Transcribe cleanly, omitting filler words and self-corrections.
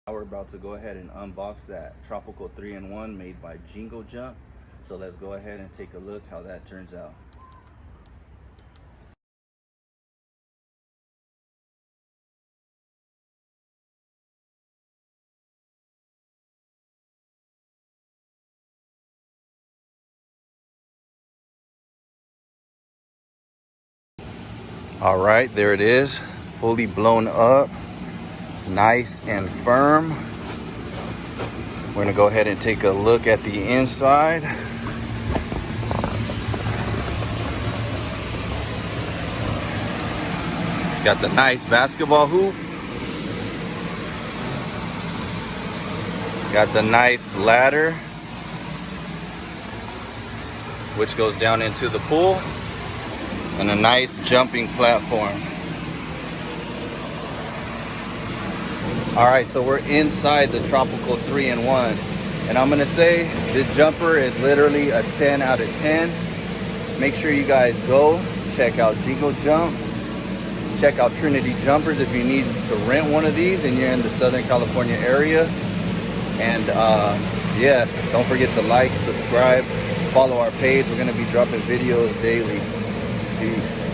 Now we're about to go ahead and unbox that tropical 3-in-1 made by Jingo Jump. So let's go ahead and take a look how that turns out. All right, there it is, fully blown up, nice and firm. We're gonna go ahead and take a look at the inside. Got the nice basketball hoop. Got the nice ladder, which goes down into the pool, and a nice jumping platform. All right, so we're inside the tropical 3-in-1, and I'm gonna say this jumper is literally a 10 out of 10. Make sure you guys go check out Jingo Jump. Check out Trinity Jumpers if you need to rent one of these and you're in the Southern California area. And yeah, don't forget to like, subscribe, follow our page. We're gonna be dropping videos daily. Peace.